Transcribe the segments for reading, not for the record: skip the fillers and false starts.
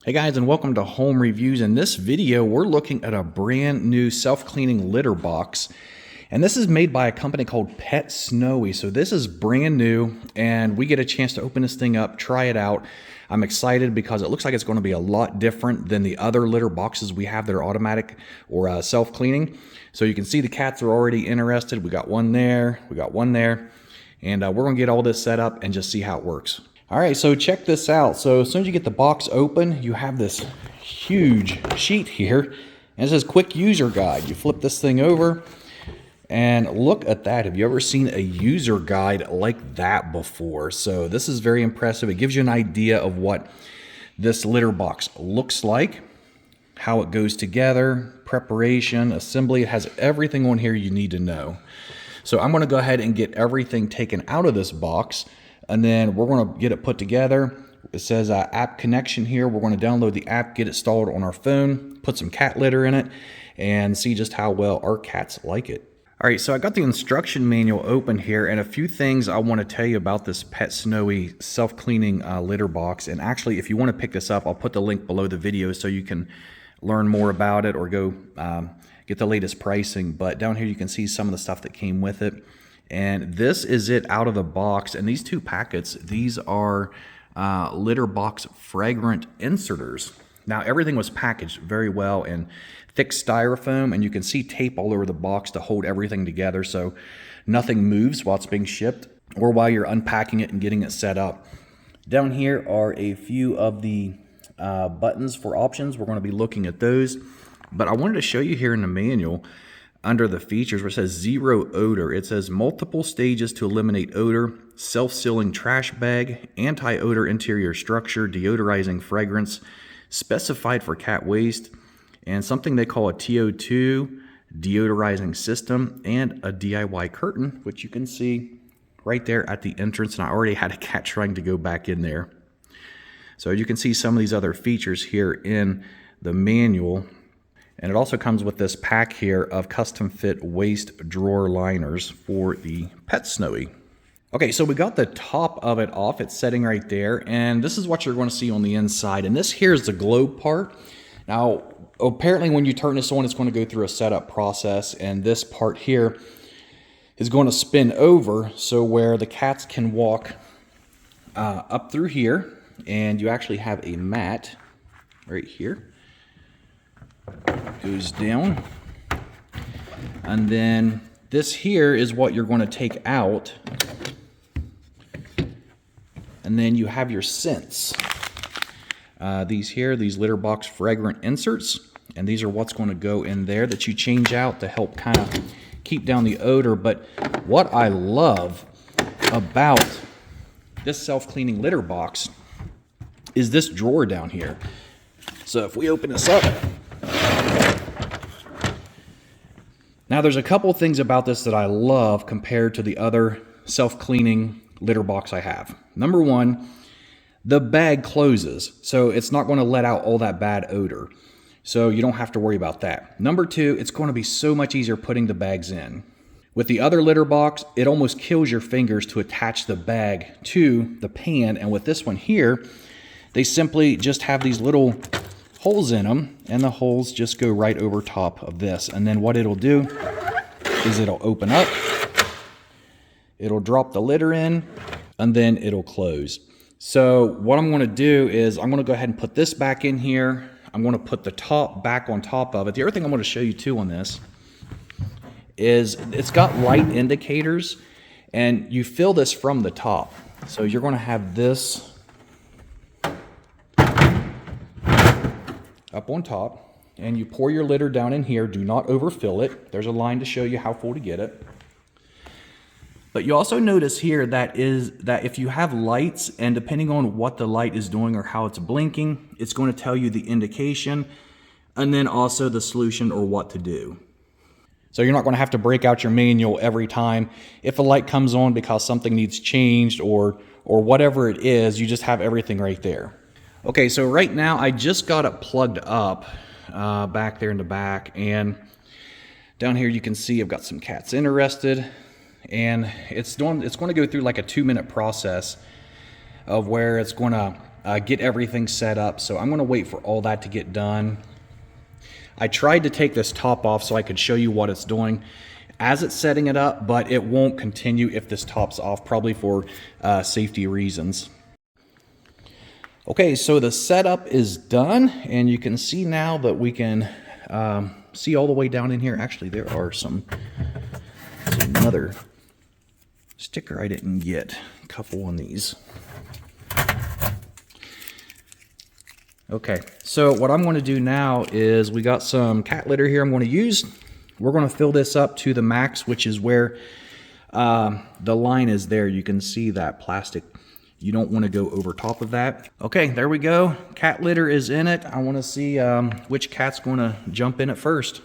Hey guys, and welcome to Home Reviews. In this video, we're looking at a brand new self-cleaning litter box. And this is made by a company called PetSnowy. So this is brand new, and we get a chance to open this thing up, try it out. I'm excited because it looks like it's going to be a lot different than the other litter boxes we have that are automatic or self-cleaning. So you can see the cats are already interested. We got one there, we got one there. And we're going to get all this set up and just see how it works. All right, so check this out. So as soon as you get the box open, you have this huge sheet here, and it says quick user guide. You flip this thing over, and look at that. Have you ever seen a user guide like that before? So this is very impressive. It gives you an idea of what this litter box looks like, how it goes together, preparation, assembly. It has everything on here you need to know. So I'm going to go ahead and get everything taken out of this box, and then we're going to get it put together. It says app connection here. We're going to download the app, get it installed on our phone, put some cat litter in it, and see just how well our cats like it. All right, so I got the instruction manual open here, and a few things I want to tell you about this PetSnowy self-cleaning litter box. And actually, if you want to pick this up, I'll put the link below the video so you can learn more about it or go get the latest pricing. But down here you can see some of the stuff that came with it. And this is it out of the box. And these two packets, these are litter box Fragrant Inserts. Now everything was packaged very well in thick styrofoam, and you can see tape all over the box to hold everything together so nothing moves while it's being shipped or while you're unpacking it and getting it set up. Down here are a few of the buttons for options. We're going to be looking at those. But I wanted to show you here in the manual, under the features where it says zero odor, it says multiple stages to eliminate odor, self-sealing trash bag, anti-odor interior structure, deodorizing fragrance, specified for cat waste, and something they call a TO2 deodorizing system, and a DIY curtain, which you can see right there at the entrance. And I already had a cat trying to go back in there. So you can see some of these other features here in the manual. And it also comes with this pack here of custom fit waist drawer liners for the PetSnowy. Okay, so we got the top of it off. It's setting right there. And this is what you're going to see on the inside. And this here is the globe part. Now, apparently when you turn this on, it's going to go through a setup process. And this part here is going to spin over so where the cats can walk up through here. And you actually have a mat right here. Goes down, and then this here is what you're going to take out, and then you have your scents. These litter box Fragrant Inserts, and these are what's going to go in there that you change out to help kind of keep down the odor. But what I love about this self-cleaning litter box is this drawer down here. So if we open this up, now there's a couple things about this that I love compared to the other self-cleaning litter box I have. Number one, the bag closes, so it's not going to let out all that bad odor. So you don't have to worry about that. Number two, it's going to be so much easier putting the bags in. With the other litter box, it almost kills your fingers to attach the bag to the pan, and with this one here, they simply just have these little holes in them, and the holes just go right over top of this. And then what it'll do is it'll open up, it'll drop the litter in, and then it'll close. So what I'm going to do is I'm going to go ahead and put this back in here. I'm going to put the top back on top of it. The other thing I'm going to show you too on this is it's got light indicators, and you fill this from the top. So you're going to have this up on top, and you pour your litter down in here. Do not overfill it. There's a line to show you how full to get it. But you also notice here that if you have lights, and depending on what the light is doing or how it's blinking, it's going to tell you the indication and then also the solution or what to do. So you're not going to have to break out your manual every time. If a light comes on because something needs changed or whatever it is, you just have everything right there. Okay, so right now I just got it plugged up back there in the back, and down here you can see I've got some cats interested, and it's going to go through like a 2-minute process of where it's going to get everything set up. So I'm going to wait for all that to get done. I tried to take this top off so I could show you what it's doing as it's setting it up, but it won't continue if this top's off, probably for safety reasons. Okay, so the setup is done, and you can see now that we can see all the way down in here. Actually, there are another sticker I didn't get. A couple on these. Okay, so what I'm going to do now is we got some cat litter here I'm going to use. We're going to fill this up to the max, which is where the line is there. You can see that plastic. You don't want to go over top of that. Okay, there we go. Cat litter is in it. I want to see which cat's going to jump in it first.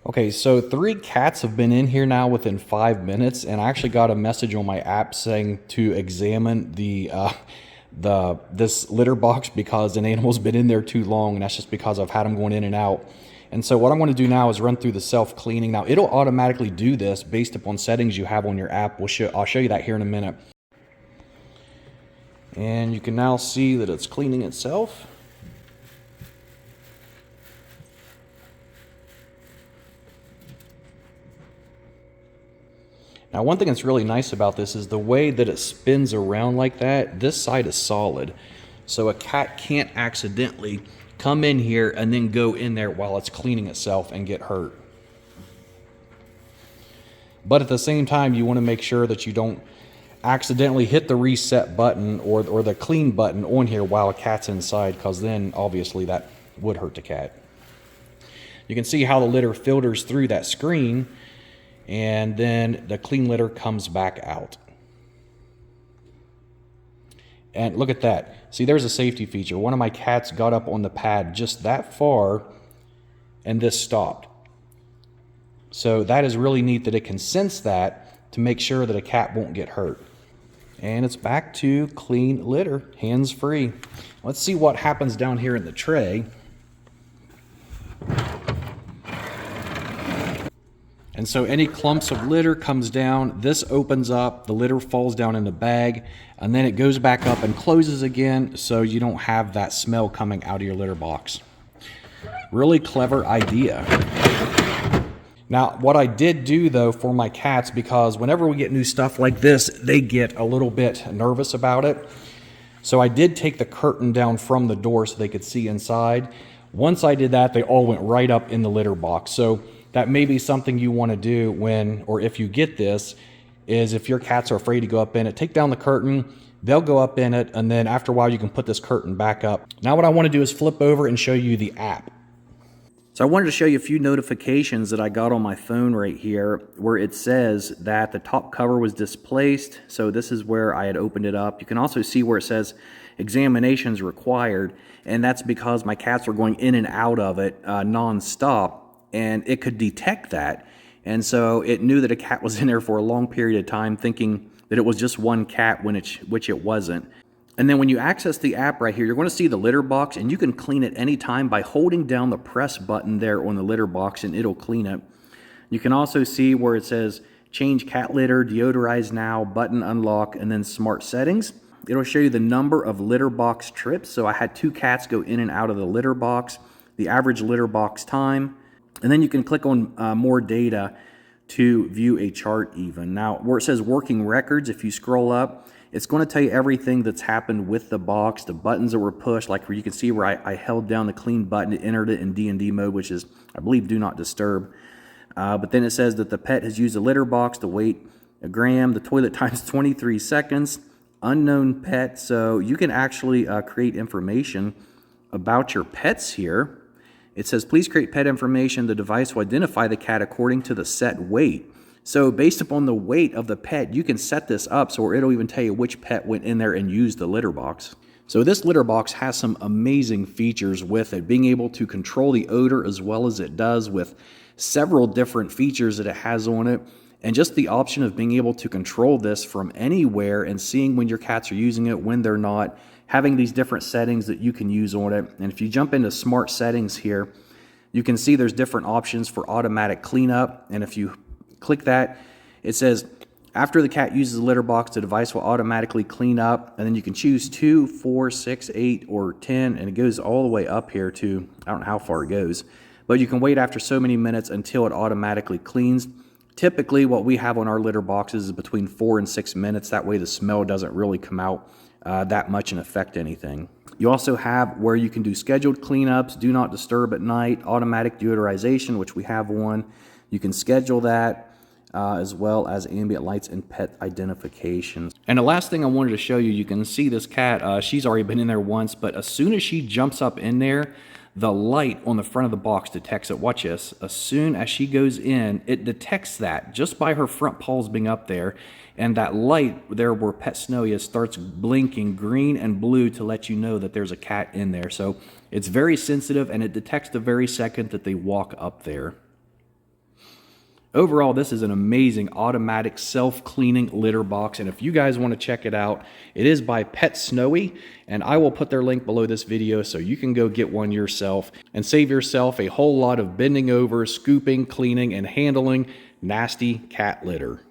Okay, so 3 cats have been in here now within 5 minutes, and I actually got a message on my app saying to examine this litter box because an animal's been in there too long, and that's just because I've had them going in and out. And so what I'm going to do now is run through the self-cleaning. Now, it'll automatically do this based upon settings you have on your app. I'll show you that here in a minute. And you can now see that it's cleaning itself. Now, one thing that's really nice about this is the way that it spins around like that. This side is solid, so a cat can't accidentally come in here and then go in there while it's cleaning itself and get hurt. But at the same time, you want to make sure that you don't accidentally hit the reset button or the clean button on here while a cat's inside, because then obviously that would hurt the cat. You can see how the litter filters through that screen, and then the clean litter comes back out. And look at that. See, there's a safety feature. One of my cats got up on the pad just that far, and this stopped. So that is really neat that it can sense that to make sure that a cat won't get hurt. And it's back to clean litter, hands-free. Let's see what happens down here in the tray. And so any clumps of litter comes down, this opens up, the litter falls down in the bag, and then it goes back up and closes again so you don't have that smell coming out of your litter box. Really clever idea. Now, what I did do though for my cats, because whenever we get new stuff like this, they get a little bit nervous about it. So I did take the curtain down from the door so they could see inside. Once I did that, they all went right up in the litter box. So that may be something you want to do when, or if you get this, is if your cats are afraid to go up in it, take down the curtain, they'll go up in it, and then after a while you can put this curtain back up. Now what I want to do is flip over and show you the app. So I wanted to show you a few notifications that I got on my phone right here where it says that the top cover was displaced. So this is where I had opened it up. You can also see where it says examinations required, and that's because my cats were going in and out of it non-stop. And it could detect that. And so it knew that a cat was in there for a long period of time, thinking that it was just one cat, which it wasn't. And then when you access the app right here, you're going to see the litter box, and you can clean it anytime by holding down the press button there on the litter box, and it'll clean it. You can also see where it says change cat litter, deodorize now, button unlock, and then smart settings. It'll show you the number of litter box trips. So I had 2 cats go in and out of the litter box, the average litter box time. And then you can click on more data to view a chart even. Now, where it says working records, if you scroll up, It's going to tell you everything that's happened with the box, the buttons that were pushed, like where you can see where I held down the clean button, it entered it in D&D mode, which is, I believe, do not disturb. But then it says that the pet has used a litter box to weight a gram, the toilet time is 23 seconds, unknown pet. So you can actually create information about your pets here. It says, please create pet information. The device will identify the cat according to the set weight. So based upon the weight of the pet, you can set this up so it'll even tell you which pet went in there and used the litter box. So this litter box has some amazing features with it, being able to control the odor as well as it does, with several different features that it has on it. And just the option of being able to control this from anywhere and seeing when your cats are using it, when they're not, having these different settings that you can use on it. And if you jump into smart settings here, you can see there's different options for automatic cleanup. And if you click that, it says, after the cat uses the litter box, the device will automatically clean up. And then you can choose 2, 4, 6, 8, or 10. And it goes all the way up here to, I don't know how far it goes, but you can wait after so many minutes until it automatically cleans. Typically, what we have on our litter boxes is between 4 and 6 minutes. That way the smell doesn't really come out that much and affect anything. You also have where you can do scheduled cleanups, do not disturb at night, automatic deodorization, which we have one. You can schedule that, as well as ambient lights and pet identification. And the last thing I wanted to show you, you can see this cat, she's already been in there once, but as soon as she jumps up in there, the light on the front of the box detects it. Watch this. As soon as she goes in, it detects that just by her front paws being up there. And that light there where Pet Snowy is starts blinking green and blue to let you know that there's a cat in there. So it's very sensitive, and it detects the very second that they walk up there. Overall, this is an amazing automatic self-cleaning litter box, and if you guys want to check it out, it is by PetSnowy, and I will put their link below this video so you can go get one yourself and save yourself a whole lot of bending over, scooping, cleaning, and handling nasty cat litter.